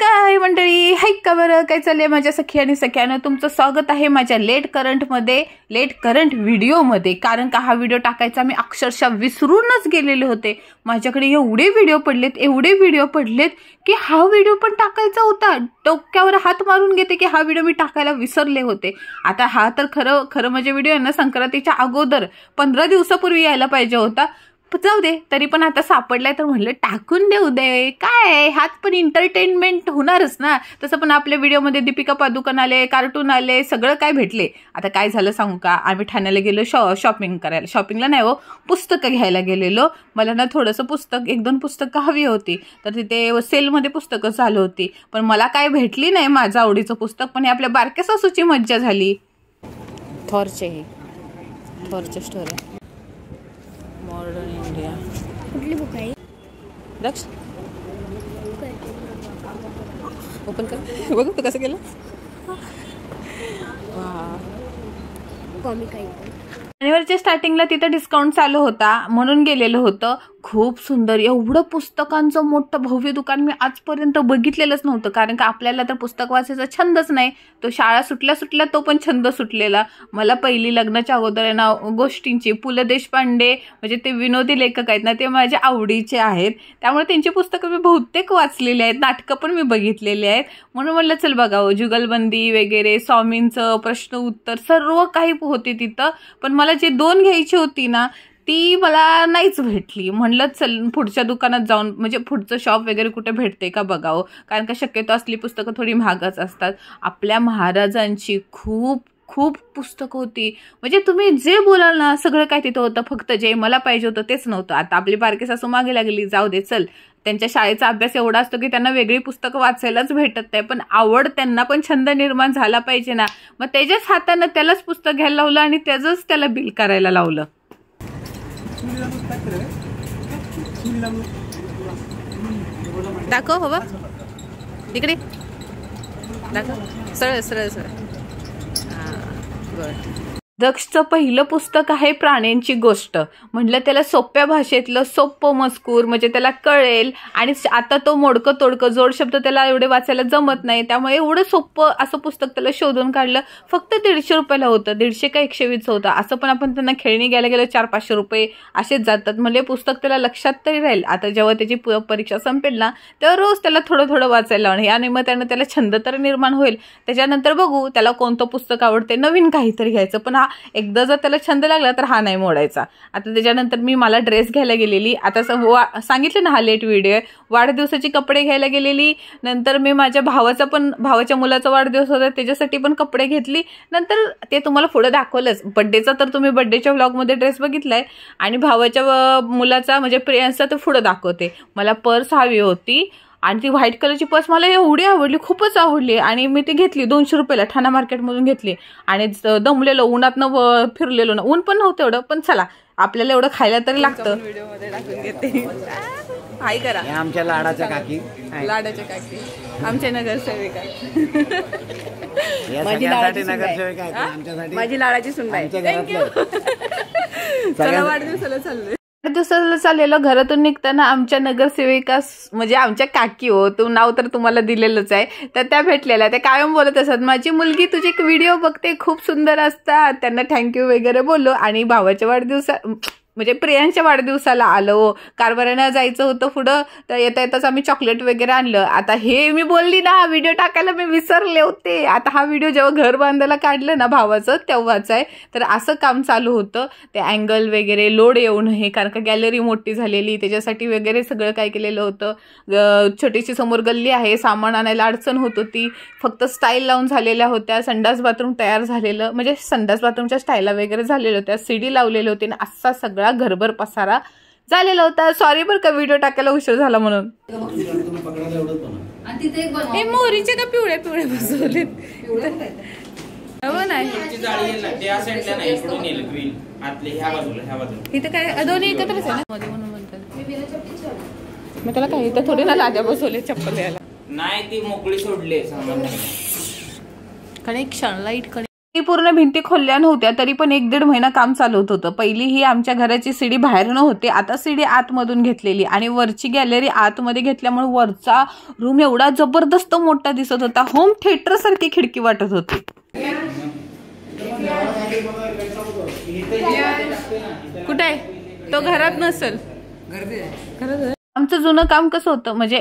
काय मंडळी, हाय का बरं, काय चाललंय माझ्या सखी आणि सख्यानं. तुमचं स्वागत आहे माझ्या लेट करंट व्हिडिओमध्ये. कारण का हा व्हिडिओ टाकायचा मी अक्षरशः विसरूनच गेलेले होते. माझ्याकडे एवढे व्हिडिओ पडलेत की हा व्हिडिओ पण टाकायचा होता. डोक्यावर हात मारून घेते की हा व्हिडिओ मी टाकायला विसरले होते. आता हा तर खरं म्हणजे व्हिडिओ आहे ना, संक्रांतीच्या अगोदर 15 दिवसापूर्वी यायला पाहिजे होता. जाऊ दे, तरी पण आता सापडलाय तर म्हणलं टाकून देऊ दे. काय हात पण एंटरटेनमेंट होणारच ना. तसं पण आपल्या व्हिडिओमध्ये दीपिका पादुकोण आले, कार्टून आले, सगळं काय भेटले. आता काय झालं सांगू का, आम्ही ठाण्याला गेलो शॉपिंग करायला. शॉपिंगला नाही हो, पुस्तकं घ्यायला गेलेलो. मला ना थोडंसं पुस्तक, 1-2 पुस्तकं हवी होती. तर तिथे सेलमध्ये पुस्तकं चालू होती. पण मला काय भेटली नाही माझं आवडीचं पुस्तक. पण हे आपल्या बारक्या सासूची मज्जा झाली. थॉरचे स्टोरी, मॉडर्न इंडिया. कुठली बुक आहे? दक्ष ओपन कर, बघू तू कसं केलं. वा, कॉमिक आहे. जानेवारीच्या स्टार्टिंगला तिथं डिस्काउंट चालू होता म्हणून गेलेलं होतं. खूप सुंदर, एवढं पुस्तकांचं मोठं भव्य दुकान मी आजपर्यंत बघितलेलंच नव्हतं. कारण का आपल्याला तर पुस्तक वाचायचा छंदच नाही. तो शाळा सुटल्या तो पण छंद सुटलेला. मला पहिली लग्नाच्या अगोदर आहे ना, गोष्टींची पु ल देशपांडे म्हणजे ते विनोदी लेखक आहेत ना, ते माझ्या आवडीचे आहेत. त्यामुळे त्यांची पुस्तकं मी बहुतेक वाचलेली आहेत. नाटकं पण मी बघितलेली आहेत. म्हणून म्हणलं चल बघावं, जुगलबंदी वगैरे, स्वामींचं प्रश्न उत्तर सर्व काही होते तिथं. पण मला जे 2 घ्यायची होती ना, ती मला नाहीच भेटली. म्हणलं चल पुढच्या दुकानात जाऊन, म्हणजे पुढचं शॉप वगैरे कुठे भेटते का बघावं. कारण का शक्यतो असली पुस्तकं थोडी महागच असतात. आपल्या महाराजांची खूप पुस्तकं होती. म्हणजे तुम्ही जे बोलाल ना, सगळं काय तिथं होतं. फक्त जे मला पाहिजे होतं तेच नव्हतं. आता आपली बारकी सासू मागे लागली, जाऊ दे चल. त्यांच्या शाळेचा अभ्यास एवढा असतो की त्यांना वेगळी पुस्तकं वाचायलाच भेटत नाही. पण आवड, त्यांना पण छंद निर्माण झाला पाहिजे ना. मग त्याच्याच हातानं त्यालाच पुस्तक घ्यायला लावलं आणि त्याचंच त्याला बिल करायला लावलं. दाखव बाबा, इकडे दाखव, सरळ. हां, गुड. दक्षचं पहिलं पुस्तक आहे प्राण्यांची गोष्ट. म्हटलं त्याला सोप्या भाषेतलं सोप्पं मजकूर म्हणजे त्याला कळेल. आणि आता तो मोडकं तोडकं जोड शब्द त्याला एवढे वाचायला जमत नाही. त्यामुळे एवढं सोप्पं असं पुस्तक त्याला शोधून काढलं. फक्त 150 रुपयाला होतं. 150 का 120 होतं. असं पण आपण त्यांना खेळणी घ्यायला गेलं 400-500 रुपये असेच जातात. म्हणजे पुस्तक त्याला लक्षात तरी राहील. आता जेव्हा त्याची परीक्षा संपेल ना, तेव्हा रोज त्याला थोडं वाचायला लावणं. या निमित्तानं त्याला छंद तर निर्माण होईल. त्याच्यानंतर बघू त्याला कोणतं पुस्तक आवडते, नवीन काहीतरी घ्यायचं. पण एकदा जर त्याला छंद लागला तर हा नाही मोडायचा. आता त्याच्यानंतर मला ड्रेस घ्यायला गेलेली. आता सांगितलं ना, हा लेट व्हिडिओ आहे. वाढदिवसाचे कपडे घ्यायला गेलेली. नंतर मी माझ्या भावाच्या मुलाचा वाढदिवस होता, त्याच्यासाठी पण कपडे घेतली. नंतर ते तुम्हाला पुढे दाखवलंच. बड्डेचा तर तुम्ही बड्डेच्या व्लॉगमध्ये ड्रेस बघितलाय. आणि भावाच्या मुलाचा म्हणजे प्रियांचा तर पुढे दाखवते. मला पर्स हवी होती. आणि ती व्हाईट कलरची पर्स मला एवढी आवडली, खूपच आवडली. आणि मी ती घेतली 200 रुपयाला, ठाणा मार्केटमधून घेतली. आणि दमलेलो, उन्हातनं फिरलेलो ना, ऊन पण नव्हतं एवढं. पण चला, आपल्याला एवढं खायला तरी लागतं. व्हिडिओमध्ये टाकून घेते. हाय करा. आमच्या लाडाच्या काकी, आमच्या नगरसेविका, माझी लाडाची सुनबाई. चला, वाढदिवसाला चाललेलं. घरातून निघताना आमच्या नगरसेविका म्हणजे आमच्या काकी हो, नाव तर तुम्हाला दिलेलंच आहे. तर त्या भेटलेल्या. त्या कायम बोलत असतात, माझी मुलगी तुझे व्हिडिओ बघते, खूप सुंदर असतात. त्यांना थँक्यू वगैरे बोललो. आणि भावाच्या म्हणजे प्रियांच्या वाढदिवसाला आलो. कारभारानं जायचं होतं पुढं. तर येताच आम्ही चॉकलेट वगैरे आणलं. आता हे मी बोलली ना, व्हिडिओ टाकायला मी विसरले होते. आता हा व्हिडिओ जेव्हा घर बांधायला काढलं ना भावाचं, तेव्हाच आहे. तर असं काम चालू होतं. ते अँगल वगैरे लोड येऊ नये, कारण का गॅलरी मोठी झालेली, त्याच्यासाठी वगैरे सगळं काय केलेलं होतं. छोटीशी समोर गल्ली आहे, सामान आणायला अडचण होत होती. फक्त स्टाईल लावून झालेल्या होत्या. संडास बाथरूम तयार झालेलं, म्हणजे संडास बाथरूमच्या स्टाईला वगैरे झालेल्या होत्या. सीडी लावलेले होते. असा सगळा घरभर पसारा झालेला होता. सॉरी बरं का व्हिडिओ टाकायला उशीर झाला म्हणून. हे मोहरीचे का पिवळे बसवले इथं काय, दोन्ही एकत्रच आहे ना मध्ये म्हणून म्हणतात. मग त्याला काही इथं थोडी ना लाजा बसवले चप्पल यायला. नाही, ती मोकळी सोडली. कनेक्शन लाईट पूर्ण भिंती खोलल्या नव्हत्या तरी पण 1-1.5 महिना काम चालवत होतं. पहिली ही आमच्या घराची सीडी बाहेरून होती, आता सीडी आतमधून घेतलेली आणि वरची गॅलरी आतमध्ये घेतल्यामुळे वरचा रूम एवढा जबरदस्त मोठा दिसत होता. होम थिएटर सारखी खिडकी वाटत होती. कुठे आहे तो? घरात नसेल. आमचं जुनं काम कसं होतं म्हणजे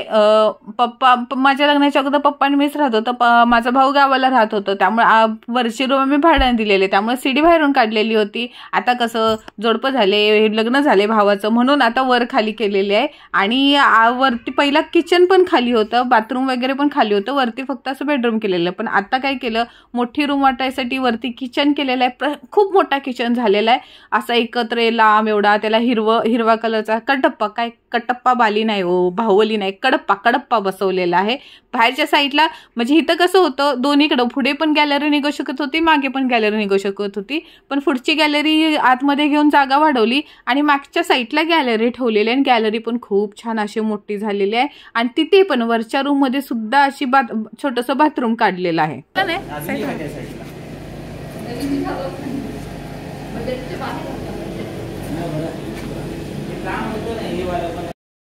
पप्पा माझ्या लग्नाच्या अगोदर पप्पा आणि मीच राहत होतं. माझा भाऊ गावाला राहत होतं त्यामुळे वरची रूम आम्ही भाड्याने दिलेले, त्यामुळे सीडी बाहेरून काढलेली होती. आता कसं जोडपं झाले, लग्न झाले भावाचं, म्हणून आता वर खाली केलेली आहे. आणि वरती पहिला किचन पण खाली होतं, बाथरूम वगैरे पण खाली होतं, वरती फक्त असं बेडरूम केलेलं. पण आता काय केलं, मोठी रूम वाटायसाठी वरती किचन केलेलं आहे. खूप मोठा किचन झालेला आहे, असा एकत्र लांब एवढा. त्याला हिरवा कलरचा कटप्पा बाली नाही हो, बाहुबली नाही, कडप्पा बसवलेला आहे बाहेरच्या साईडला. म्हणजे इथं कसं होतं, दोन्हीकडं पुढे पण गॅलरी निघू शकत होती, मागे पण गॅलरी निघू शकत होती. पण पुढची गॅलरी आतमध्ये घेऊन जागा वाढवली आणि मागच्या साईडला गॅलरी ठेवलेली आहे. गॅलरी पण खूप छान अशी मोठी झालेली आहे. आणि तिथे पण वरच्या रूम मध्ये सुद्धा अशी छोटंसं बाथरूम काढलेलं आहे.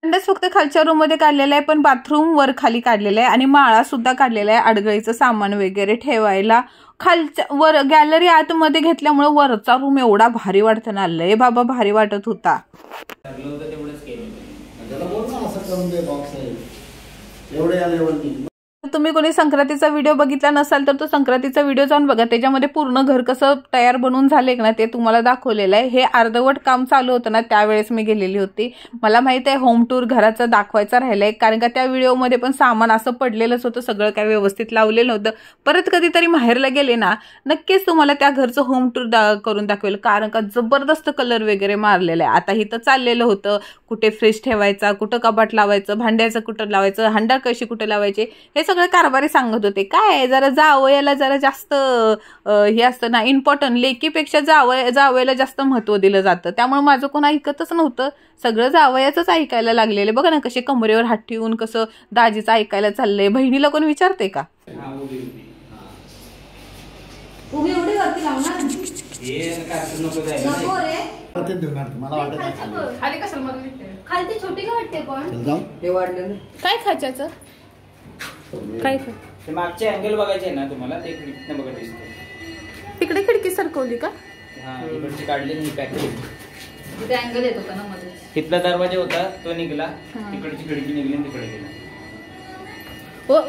संडास फक्त खालच्या रूम मध्ये काढलेला आहे, पण बाथरूम वर खाली काढलेला आहे आणि माळा सुद्धा काढलेला आहे अडगळीचं सामान वगैरे ठेवायला. खालच्या वर गॅलरी आतमध्ये घेतल्यामुळे वरचा रूम एवढा भारी वाटत ना, लय बाबा भारी वाटत होता. तुम्ही कोणी संक्रांतीचा व्हिडिओ बघितला नसाल तर तो संक्रांतीचा व्हिडिओ जाऊन बघा, त्याच्यामध्ये पूर्ण घर कसं तयार बनवून झाले ना ते तुम्हाला दाखवलेलं आहे. हे अर्धवट काम चालू होतं ना त्यावेळेस मी गेलेली होती. मला माहित आहे होम टूर घराचं दाखवायचं राहिलंय, कारण का त्या व्हिडिओमध्ये पण सामान असं पडलेलंच होतं, सगळं काय व्यवस्थित लावलेलं होतं. परत कधीतरी माहेरला गेले ना नक्कीच तुम्हाला त्या घरचं होम टूर करून दाखवेल, कारण का जबरदस्त कलर वगैरे मारलेला आहे. आता इथं चाललेलं होतं कुठे फ्रीज ठेवायचा, कुठं कपाट लावायचं, भांड्याचं कुठं लावायचं, हांडा कशी कुठे लावायचे, हे सगळं कारभारी सांगत होते. काय जरा जावयाला जरा जास्त हे असतं ना इम्पॉर्टंट, लेकीपेक्षा जावयाला जास्त महत्त्व दिलं जातं. त्यामुळे माझं कोण ऐकतच नव्हतं, सगळं जावयाचंच ऐकायला लागलेलं. बघा ना कसे कमरेवर हात ठेवून कसं दाजीचं ऐकायला चाललंय. बहिणीला कोण विचारते का? काय खायचं काय ते मागचे अँगल बघायचे ना तुम्हाला, ते इकडनं बघत दिसते. तिकडे खिडकी सरकवली का? हा इकडची काढली नाही, पॅक केली. तिथे अँगल येत होता ना मध्ये, तिथला दरवाजा होता तो निघला, तिकडची खिडकी निघली आणि तिकडे गेला.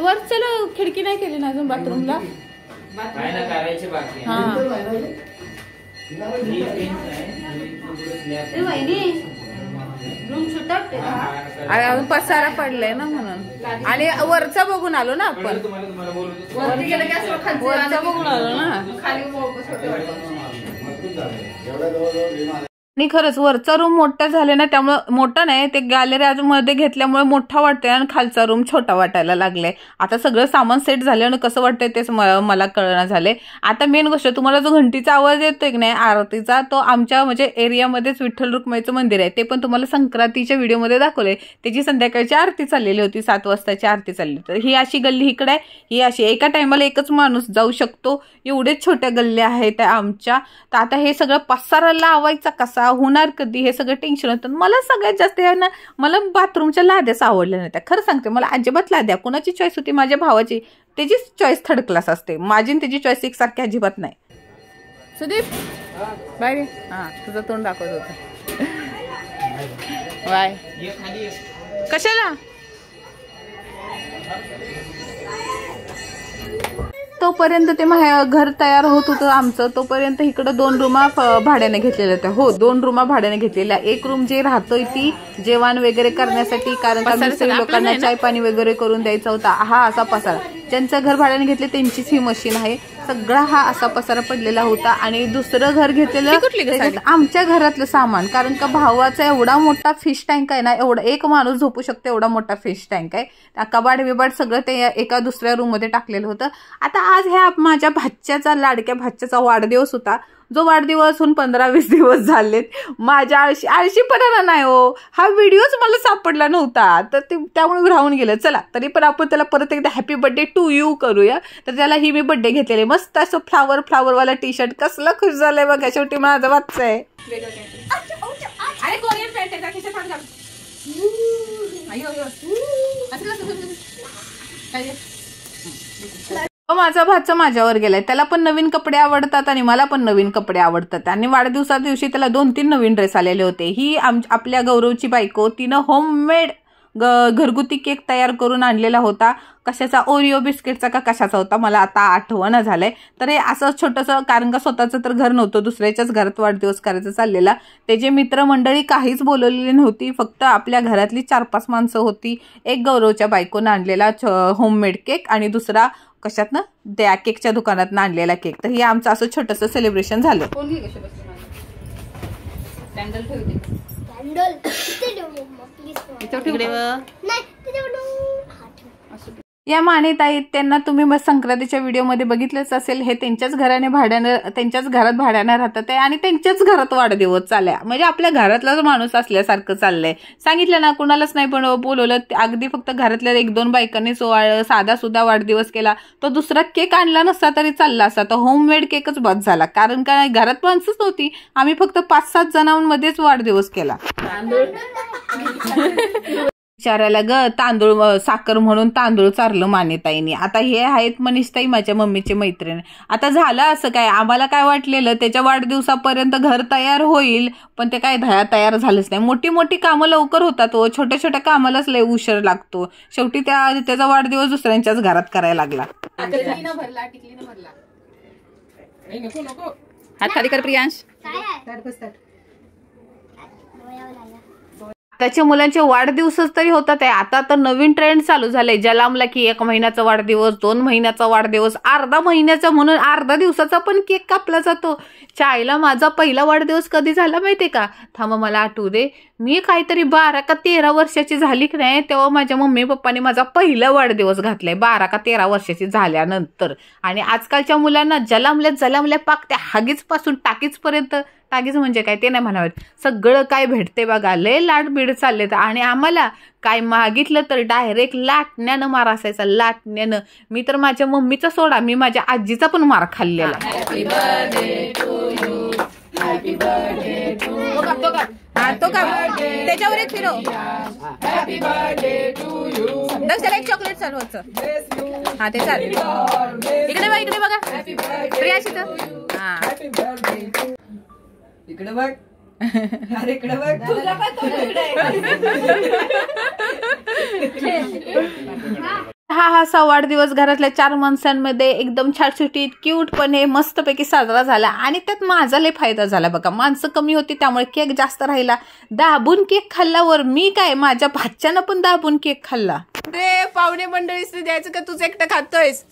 वर चला खिडकी नाही केली ना अजून बाथरूमला, काय ना करायचे बाकी. अजून पसारा पडलाय ना म्हणून. आणि वरचा बघून आलो ना आपण, वरचा बघून आलो ना. आणि खरंच वरचा रूम मोठा झाले ना, त्यामुळे मोठा नाही ते गॅलरी अजून मध्ये घेतल्यामुळे मोठा वाटतंय आणि खालचा रूम छोटा वाटायला लागलाय. आता सगळं सामान सेट झालं ना, कसं वाटतंय तेच मला कळना झालंय. आता मेन गोष्ट, तुम्हाला जो घंटीचा आवाज येतोय की नाही आरतीचा, तो आमच्या म्हणजे एरियामध्येच विठ्ठल रुक्माईचं मंदिर आहे. ते पण तुम्हाला संक्रांतीच्या व्हिडिओमध्ये दाखवलंय. त्याची संध्याकाळची आरती चाललेली होती, 7 वाजताची आरती चालली. तर ही अशी गल्ली इकडे आहे, ही अशी एका टायमाला एकच माणूस जाऊ शकतो, एवढेच छोट्या गल्ल्या आहेत आमच्या. तर आता हे सगळं पसारा लावायचा कसा, होणार कधी, हे सगळं टेन्शन होतं. मला सगळ्यात जास्त आहे ना, मला बाथरूमच्या लाद्याच आवडल्या नाही. खरं सांगते मला अजिबात लाद्या, कोणाची चॉईस होती, माझ्या भावाची, त्याची चॉईस थर्ड क्लास असते, माझी त्याची चॉईस एकसारखी अजिबात नाही. सुदीप बाय. हा तुझं तोंड दाखवत होतं बाय. कशाला तोपर्यंत ते घर तयार होत होतं आमचं, तोपर्यंत इकडं 2 रूमा भाड्याने घेतलेल्या होत्या. हो 2 रूमा भाड्याने घेतलेल्या. एक रूम जे राहतोय ती जेवण वगैरे करण्यासाठी, कारण का लोकांना चाय पाणी वगैरे करून द्यायचा होता. हा असा पसारा, ज्यांचं घर भाड्याने घेतले त्यांचीच ही मशीन आहे. सगळा हा असा पसारा पडलेला होता. आणि दुसरं घर घेतलेलं आमच्या घरातलं सामान, कारण का भावाचा एवढा मोठा फिश टँक आहे ना, एवढा एक माणूस झोपू शकतो एवढा मोठा फिश टँक आहे. कबाड बिबाड सगळं ते एका दुसऱ्या रूम मध्ये टाकलेलं होतं. आता आज ह्या माझ्या भाच्याचा, लाडक्या भाच्याचा वाढदिवस होता. जो वाढदिवस होऊन 15-20 दिवस झालेत. माझ्या आळशीपणाला नाही हो, हा व्हिडिओच मला सापडला नव्हता तर ते त्यामुळे राहून गेलं. चला तरी पण आपण त्याला परत एकदा हॅपी बर्थडे टू यू करूया. तर त्याला ही मी बर्थडे घेतलेले मस्त असं फ्लावरवाला टी शर्ट, कसलं खुश झालंय बघा. शेवटी माझं वाचचं आहे. अरे कोरियन पॅन्ट आहे, खिशात पाणी घाल. माझा भाचा माझ्यावर गेलाय. त्याला पण नवीन कपडे आवडतात आणि मला पण नवीन कपडे आवडतात. आणि वाढदिवसा दिवशी त्याला 2-3 नवीन ड्रेस आलेले होते. ही आपल्या गौरवची बायको, तिनं होममेड घरगुती केक तयार करून आणलेला होता. कशाचा, ओरिओ बिस्किटचा का कशाचा होता मला आता आठवण झालंय. तर हे असं छोटंसं, कारण का स्वतःचं तर घर नव्हतं, दुसऱ्याच्याच घरात वाढदिवस करायचा चाललेला. त्याचे मित्रमंडळी काहीच बोलवलेली नव्हती, फक्त आपल्या घरातली 4-5 माणसं होती. एक गौरवच्या बायकोनं आणलेला होममेड केक आणि दुसरा कशातनं, त्या केकच्या दुकानातनं आणलेला केक. तर हे आमचं असं छोटंसं सेलिब्रेशन झालं. या मानेताई, त्यांना तुम्ही मग संक्रांतीच्या व्हिडिओमध्ये बघितलंच असेल. हे त्यांच्याच घरात भाड्यानं राहतात आणि त्यांच्याच घरात वाढदिवस चालल्या. म्हणजे आपल्या घरातलाच माणूस असल्यासारखं चाललंय. सांगितलं ना, कुणालाच नाही पण बोलवलं. अगदी फक्त घरातल्या 1-2 बायकांनी साधा सुद्धा वाढदिवस केला. तो दुसरा केक आणला नसता तरी चालला असता. तो होममेड केकच बस झाला. कारण का घरात माणसंच नव्हती. आम्ही फक्त 5-7 जणांमध्येच वाढदिवस केला. विचारायला तांदूळ, साखर म्हणून तांदूळ चारलं मानेताईने. आता हे आहेत मनीषताई, माझ्या मम्मीचे मैत्रीण. आता झालं असं काय, आम्हाला काय वाटलेलं त्याच्या वाढदिवसापर्यंत घर तयार होईल, पण ते काय तयार झालंच नाही. मोठी कामं लवकर होतात हो, छोट्या कामालाच लय उशीर लागतो. शेवटी त्याचा वाढदिवस दुसऱ्यांच्याच घरात करायला लागला. हात खाली कर प्रियांश. त्याच्या मुलांचे वाढदिवसच तरी होतात. आता तर नवीन ट्रेंड चालू झालाय. जलामला की 1 महिन्याचा वाढदिवस, 2 महिन्याचा वाढदिवस, अर्धा महिन्याचा म्हणून अर्धा दिवसाचा पण केक कापला जातो. चायला माझा पहिला वाढदिवस कधी झाला माहितीये का? थांबा मला आठवू दे. मी काहीतरी 12 का 13 वर्षाची झाली की नाही, तेव्हा माझ्या मम्मी पप्पाने माझा पहिला वाढदिवस घातलाय 12 का 13 वर्षाची झाल्यानंतर. आणि आजकालच्या मुलांना जलामल्या पाक त्या हागीच पासून टाकीजपर्यंत, टाकीज म्हणजे काय ते नाही म्हणावं, सगळं काय भेटते बघा. लय लाटबीड चाललेत. आणि आम्हाला काय मागितलं तर डायरेक्ट लाटण्यानं मार असायचा, लाटण्यानं. मी तर माझ्या मम्मीचा सोडा, मी माझ्या आजीचा पण मार खाल्लेला. Happy birthday to you, happy birthday to you. तो का त्याच्यावर एक फिरव. Happy birthday to you. दक्षाला एक चॉकलेट चालवायचं. हा ते चालेल. इकडे बघा प्रियाशी तर. हा इकडे बघ. अरे इकडे बघ. हा वाढदिवस घरातल्या 4 माणसांमध्ये एकदम छाटछुटीत क्यूटपणे मस्तपैकी साजरा झाला. आणि त्यात माझा लय फायदा झाला बघा. माणसं कमी होती त्यामुळे केक जास्त राहिला. दाबून केक खाल्ल्यावर मी काय, माझ्या भाच्यानं पण दाबून केक खाल्ला. रे पाहुणे मंडळीस द्यायचं का तुझं एकटं खातोयस?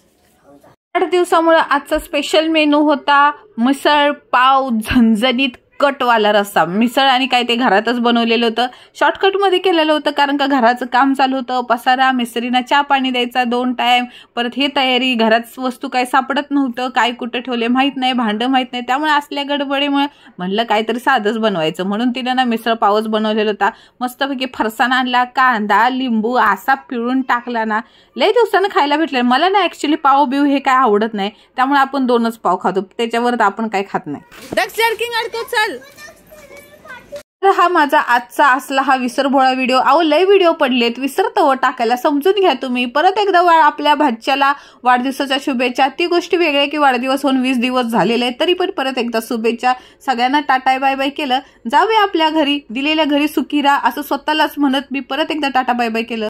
वाढदिवसामुळे आजचा स्पेशल मेनू होता मिसळ पाव, झणझणीत कटवाला रस्सा. मिसळ आणि काय ते घरातच बनवलेलं होतं, शॉर्टकटमध्ये केलेलं होतं. कारण का घराचं काम चालू होतं, पसारा, मिस्त्रीना चहा पाणी द्यायचा 2 टाइम, परत हे तयारी, घरात वस्तू काय सापडत नव्हतं, काय कुठं ठेवले माहीत नाही, भांडं माहीत नाही. त्यामुळे असल्या गडबडीमुळे म्हणलं काहीतरी साधंच बनवायचं, म्हणून तिनं ना मिसळ पावच बनवलेला होता. मस्तपैकी फरसाण आणला, कांदा लिंबू असा पिळून टाकला ना. लय दिवसानं खायला भेटलं. मला ना ऍक्च्युली पाव बिव हे काय आवडत नाही, त्यामुळे आपण 2च पाव खातो, त्याच्यावर आपण काय खात नाही. तर हा माझा आजचा असला हा विसरभोळा व्हिडिओ. अहो लय व्हिडिओ पडलेत, विसरतो टाकायला, समजून घ्या तुम्ही. परत एकदा आपल्या भाच्याला वाढदिवसाच्या शुभेच्छा. ती गोष्ट वेगळी आहे की वाढदिवस होऊन 20 दिवस झालेले आहेत, तरी पण परत एकदा शुभेच्छा. सगळ्यांना टाटा बाय बाय केलं. जाऊया आपल्या घरी, दिलेल्या घरी सुखी राहा असं स्वतःलाच म्हणत मी परत एकदा टाटा बाय बाय केलं.